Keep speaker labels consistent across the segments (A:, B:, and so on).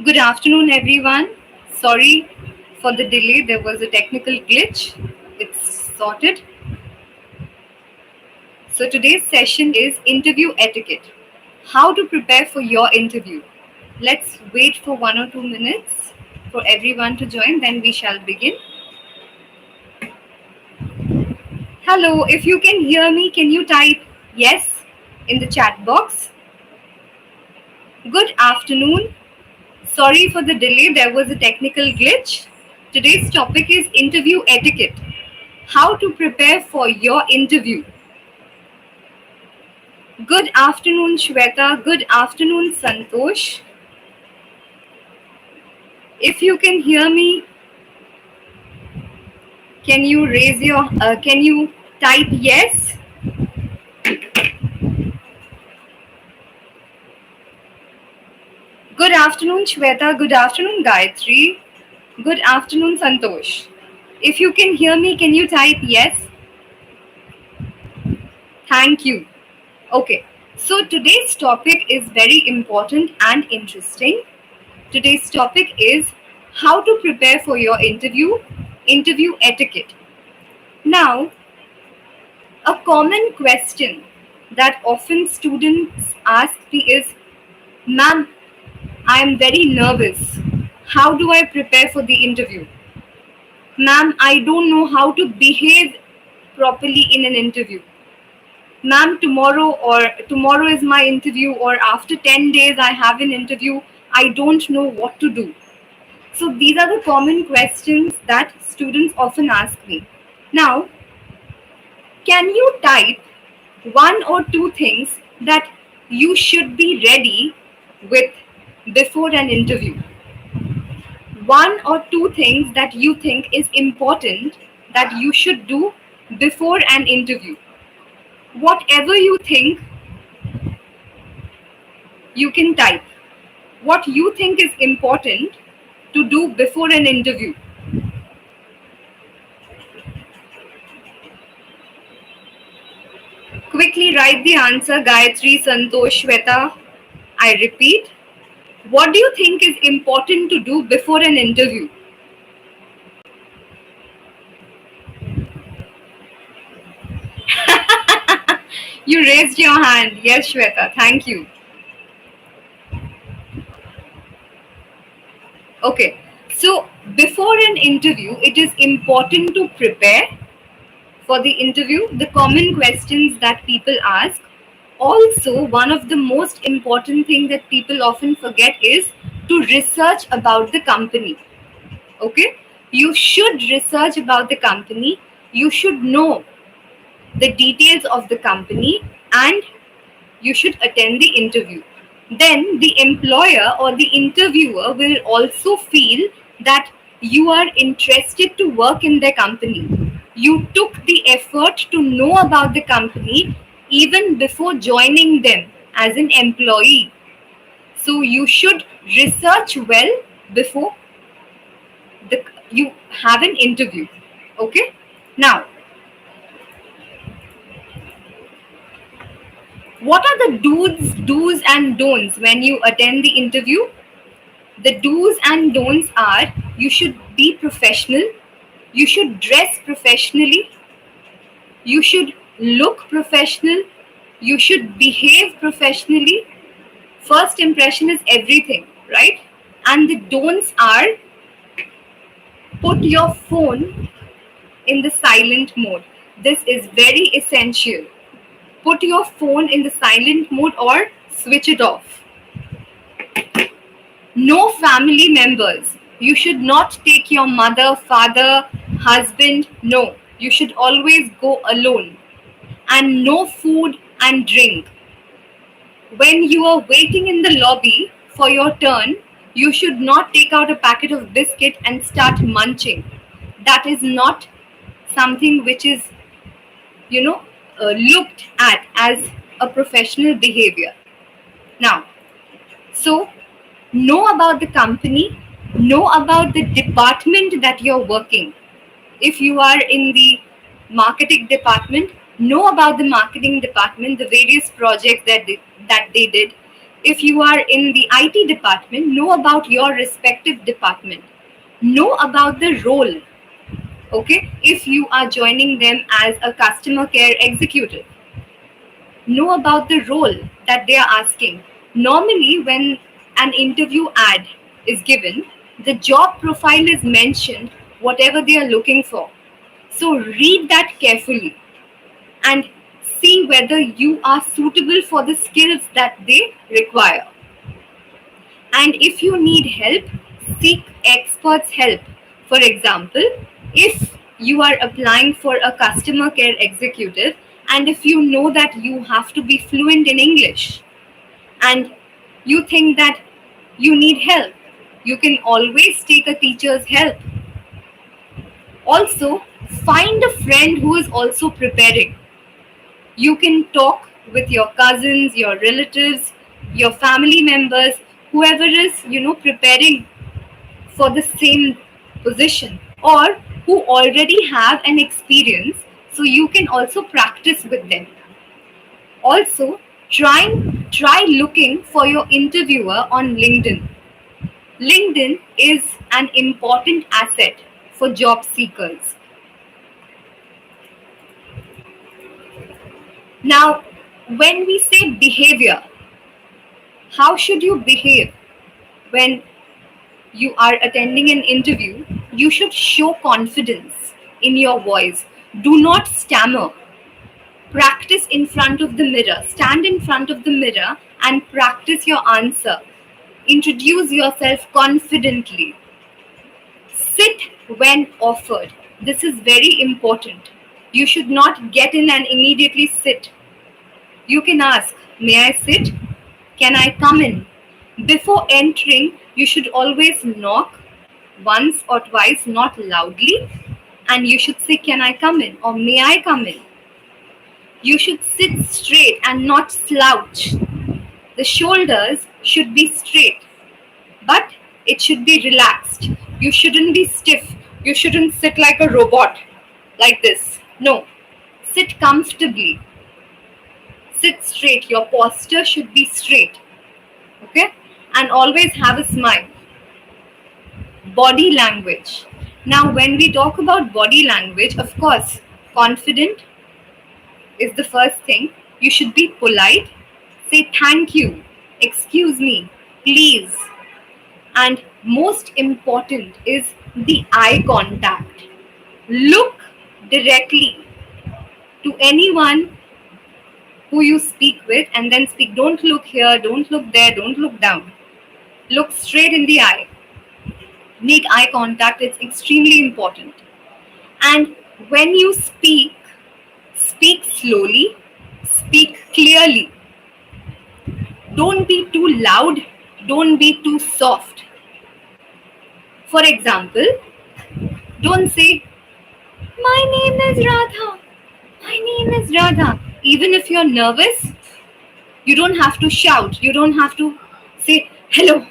A: Good afternoon, everyone. Sorry for the delay, there was a technical glitch. It's sorted. So, today's session is interview etiquette, how to prepare for your interview. Let's wait for 1 or 2 minutes for everyone to join, then we shall begin. Hello, if you can hear me, can you type yes in the chat box? Good afternoon. Sorry for the delay, there was a technical glitch. Today's topic is interview etiquette, how to prepare for your interview. Good afternoon, Shweta. Good afternoon, Santosh. If you can hear me, can you type yes? Good afternoon, Shweta. Good afternoon, Gayatri. Good afternoon, Santosh. If you can hear me, can you type yes? Thank you. Okay. So today's topic is very important and interesting. Today's topic is how to prepare for your interview etiquette. Now, a common question that often students ask me is, Ma'am, I am very nervous. How do I prepare for the interview? Ma'am, I don't know how to behave properly in an interview. Ma'am, tomorrow is my interview, or after 10 days I have an interview. I don't know what to do. So these are the common questions that students often ask me. Now, can you type one or two things that you should be ready with before an interview? One or two things that you think is important that you should do before an interview. Whatever you think, you can type. What you think is important to do before an interview. Quickly write the answer, Gayatri, Santosh, Shweta. I repeat, what do you think is important to do before an interview? You raised your hand. Yes, Shweta. Thank you. Okay. So, before an interview, it is important to prepare for the interview, the common questions that people ask. Also, one of the most important thing that people often forget is to research about the company. Okay? You should research about the company. You should know the details of the company, and you should attend the interview. Then the employer or the interviewer will also feel that you are interested to work in their company. You took the effort to know about the company even before joining them as an employee. So you should research well before you have an interview. Okay? Now, what are the do's and don'ts when you attend the interview? The do's and don'ts are, you should be professional, you should dress professionally, you should look professional, you should behave professionally. First impression is everything, right? And the don'ts are, put your phone in the silent mode. This is very essential. Put your phone in the silent mode or switch it off. No family members. You should not take your mother, father, husband. No, you should always go alone. And no food and drink. When you are waiting in the lobby for your turn, you should not take out a packet of biscuit and start munching. That is not something which is, you know, looked at as a professional behavior. Now, so know about the company, know about the department that you're working. If you are in the marketing department, know about the marketing department, the various projects that they did. If you are in the IT department, know about your respective department. Know about the role. Okay? If you are joining them as a customer care executive, know about the role that they are asking. Normally, when an interview ad is given, the job profile is mentioned, whatever they are looking for. So, read that carefully and see whether you are suitable for the skills that they require. And if you need help, seek experts' help. For example, if you are applying for a customer care executive and if you know that you have to be fluent in English and you think that you need help, you can always take a teacher's help. Also, find a friend who is also preparing. You can talk with your cousins, your relatives, your family members, whoever is, preparing for the same position or who already have an experience, so you can also practice with them. Also, try looking for your interviewer on LinkedIn. LinkedIn is an important asset for job seekers. Now, when we say behavior, how should you behave when you are attending an interview? You should show confidence in your voice. Do not stammer. Practice in front of the mirror. Stand in front of the mirror and practice your answer. Introduce yourself confidently. Sit when offered. This is very important. You should not get in and immediately sit. You can ask, may I sit? Can I come in? Before entering, you should always knock once or twice, not loudly, and you should say, can I come in? Or may I come in? You should sit straight and not slouch. The shoulders should be straight, but it should be relaxed. You shouldn't be stiff. You shouldn't sit like a robot, like this. No. Sit comfortably. Sit straight. Your posture should be straight. Okay? And always have a smile. Body language. Now, when we talk about body language, of course, confident is the first thing. You should be polite. Say thank you, excuse me, please. And most important is the eye contact. Look directly to anyone who you speak with and then speak. Don't look here, don't look there, don't look down. Look straight in the eye. Make eye contact, it's extremely important. And when you speak, speak slowly, speak clearly. Don't be too loud, don't be too soft. For example, don't say, my name is Radha. My name is Radha. Even if you're nervous, you don't have to shout. You don't have to say, hello,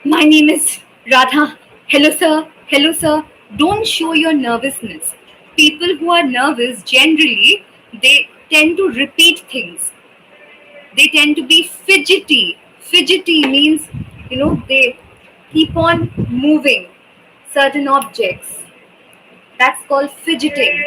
A: my name is Radha. Hello, sir. Hello, sir. Don't show your nervousness. People who are nervous, generally, they tend to repeat things. They tend to be fidgety. Fidgety means, they keep on moving certain objects. That's called fidgeting.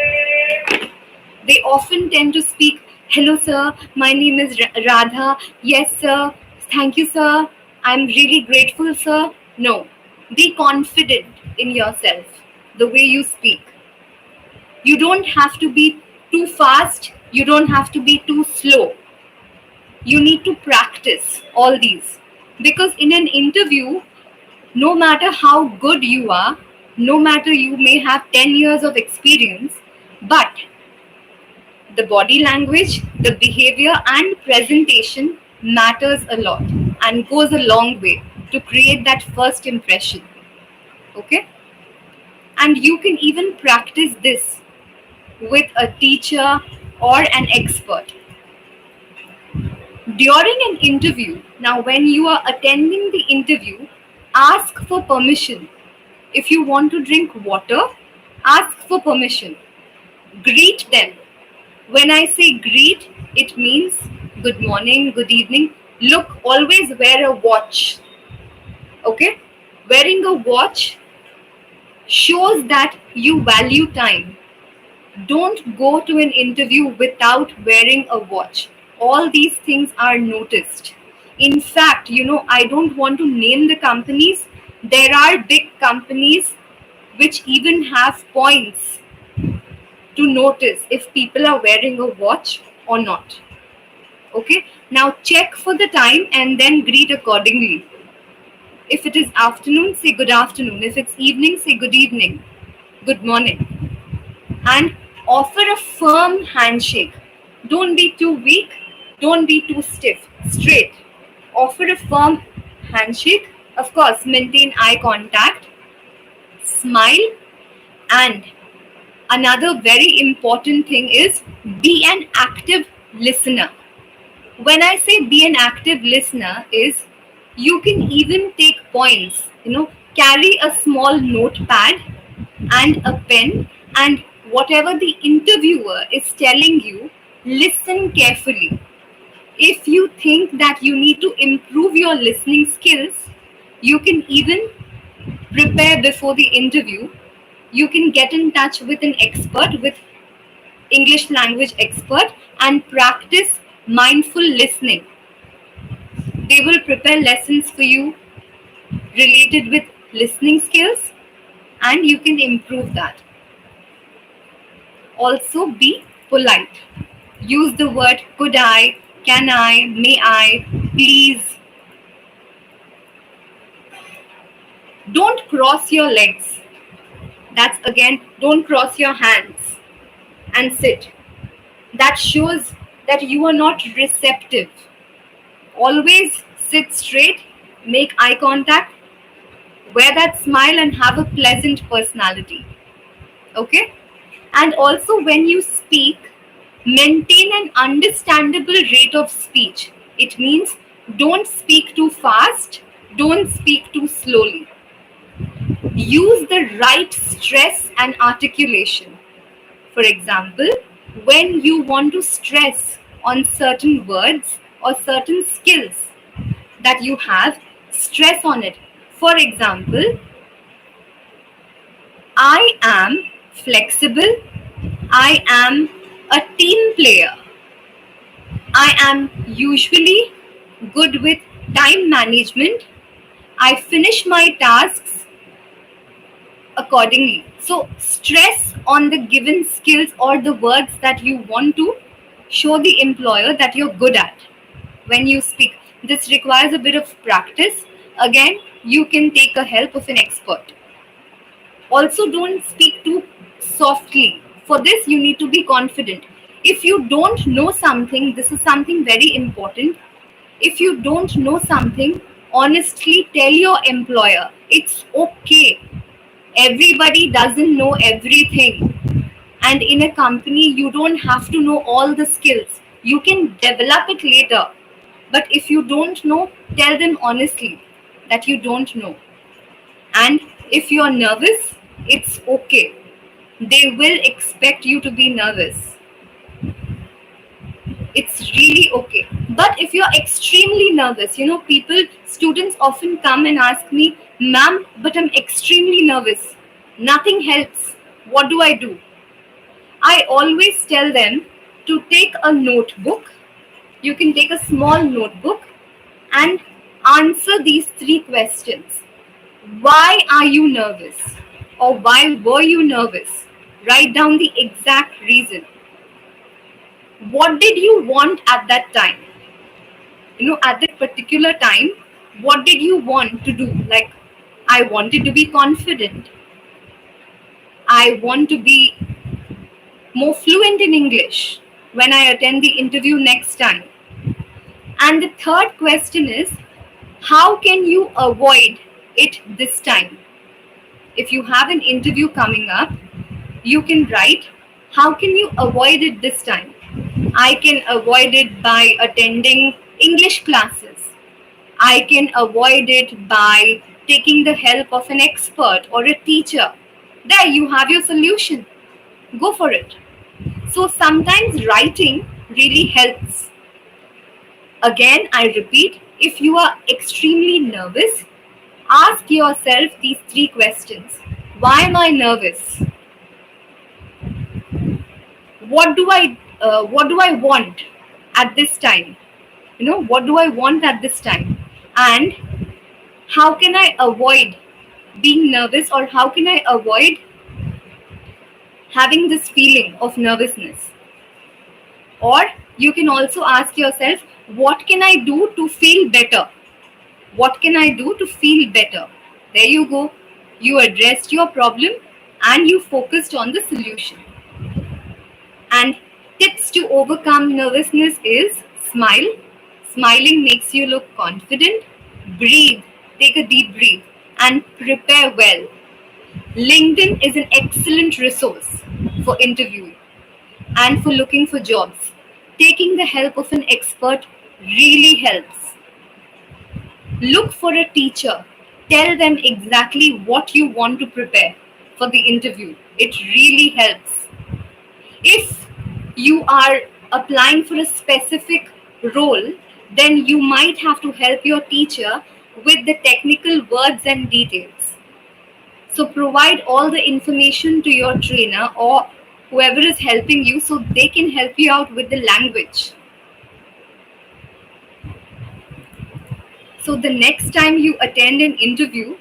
A: They often tend to speak, hello, sir, my name is Radha. Yes, sir. Thank you, sir. I'm really grateful, sir. No. Be confident in yourself, the way you speak. You don't have to be too fast. You don't have to be too slow. You need to practice all these. Because in an interview, no matter how good you are, no matter you may have 10 years of experience, but the body language, the behavior, and presentation matters a lot and goes a long way to create that first impression. Okay? And you can even practice this with a teacher or an expert. During an interview, now when you are attending the interview, ask for permission. If you want to drink water, ask for permission. Greet them. When I say greet, it means good morning, good evening. Look, always wear a watch. Okay? Wearing a watch shows that you value time. Don't go to an interview without wearing a watch. All these things are noticed. In fact, I don't want to name the companies. There are big companies which even have points to notice if people are wearing a watch or not. Okay, now check for the time and then greet accordingly. If it is afternoon, say good afternoon. If it's evening, say good evening, good morning. And offer a firm handshake. Don't be too weak, don't be too stiff, straight. Offer a firm handshake. Of course, maintain eye contact, smile, and another very important thing is be an active listener. When I say be an active listener, is you can even take points, carry a small notepad and a pen, and whatever the interviewer is telling you, listen carefully. If you think that you need to improve your listening skills, you can even prepare before the interview. You can get in touch with an expert, with English language expert, and practice mindful listening. They will prepare lessons for you related with listening skills, and you can improve that. Also, be polite. Use the word could I, can I, may I, please. Don't cross your legs. That's again, don't cross your hands and sit. That shows that you are not receptive. Always sit straight, make eye contact, wear that smile, and have a pleasant personality. Okay? And also, when you speak, maintain an understandable rate of speech. It means don't speak too fast, don't speak too slowly. Use the right stress and articulation. For example, when you want to stress on certain words or certain skills that you have, stress on it. For example, I am flexible, I am a team player, I am usually good with time management, I finish my tasks accordingly. So, stress on the given skills or the words that you want to show the employer that you're good at when you speak. This requires a bit of practice. Again, you can take a help of an expert. Also, don't speak too softly. For this, you need to be confident. If you don't know something, this is something very important. If you don't know something, honestly tell your employer. It's okay. Everybody doesn't know everything. And in a company, you don't have to know all the skills. You can develop it later. But if you don't know, tell them honestly that you don't know. And if you're nervous, it's okay. They will expect you to be nervous. It's really okay. But if you're extremely nervous, students often come and ask me, ma'am, but I'm extremely nervous. Nothing helps. What do I do? I always tell them to take a notebook. You can take a small notebook and answer these three questions. Why are you nervous? Or why were you nervous? Write down the exact reason. What did you want at that time? At that particular time, what did you want to do? Like, I wanted to be confident. I want to be more fluent in English when I attend the interview next time. And the third question is, how can you avoid it this time? If you have an interview coming up, you can write, how can you avoid it this time? I can avoid it by attending English classes. I can avoid it by taking the help of an expert or a teacher. There you have your solution. Go for it. So sometimes writing really helps. Again, I repeat, if you are extremely nervous, ask yourself these three questions. Why am I nervous? What do I want at this time? What do I want at this time? And how can I avoid being nervous, or how can I avoid having this feeling of nervousness? Or you can also ask yourself, what can I do to feel better? What can I do to feel better? There you go. You addressed your problem and you focused on the solution. And tips to overcome nervousness is smile. Smiling makes you look confident. Breathe. Take a deep breath and prepare well. LinkedIn is an excellent resource for interviewing and for looking for jobs. Taking the help of an expert really helps. Look for a teacher. Tell them exactly what you want to prepare for the interview. It really helps. If you are applying for a specific role, then you might have to help your teacher with the technical words and details. So provide all the information to your trainer or whoever is helping you so they can help you out with the language. So the next time you attend an interview,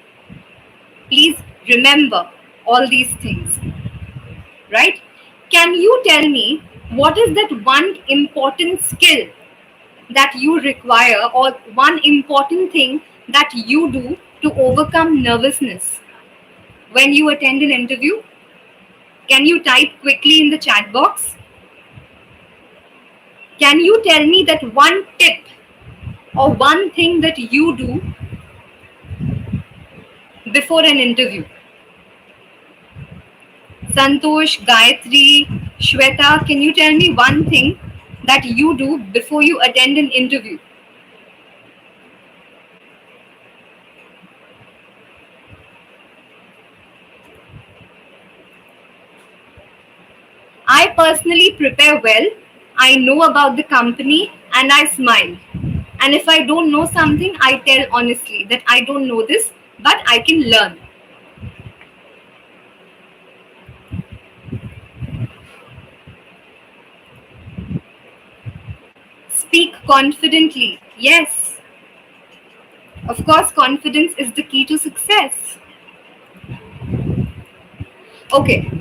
A: please remember all these things, right? Can you tell me what is that one important skill that you require, or one important thing that you do to overcome nervousness when you attend an interview? Can you type quickly in the chat box? Can you tell me that one tip or one thing that you do before an interview? Santosh, Gayatri, Shweta, can you tell me one thing that you do before you attend an interview? I personally prepare well. I know about the company and I smile. And if I don't know something, I tell honestly that I don't know this, but I can learn. Speak confidently. Yes, of course, confidence is the key to success. Okay,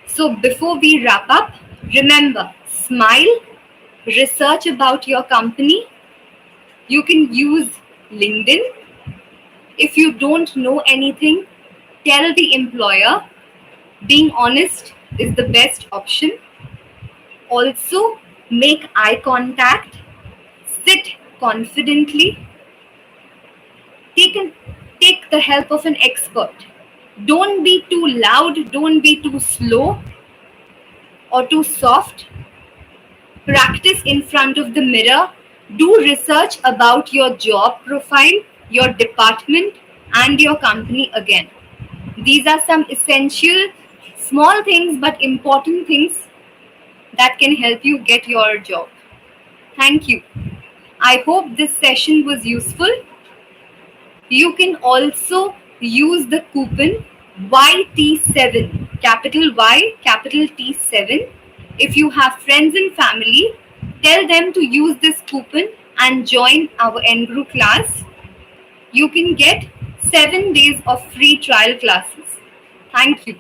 A: so before we wrap up, remember, smile, research about your company. You can use LinkedIn. If you don't know anything, tell the employer. Being honest is the best option. Also, make eye contact, sit confidently, take, an, take the help of an expert. Don't be too loud, don't be too slow or too soft. Practice in front of the mirror. Do research about your job profile, your department, and your company again. These are some essential, small things but important things that can help you get your job. Thank you. I hope this session was useful. You can also use the coupon YT7, capital Y, capital T7. If you have friends and family, tell them to use this coupon and join our Enguru class. You can get 7 days of free trial classes. Thank you.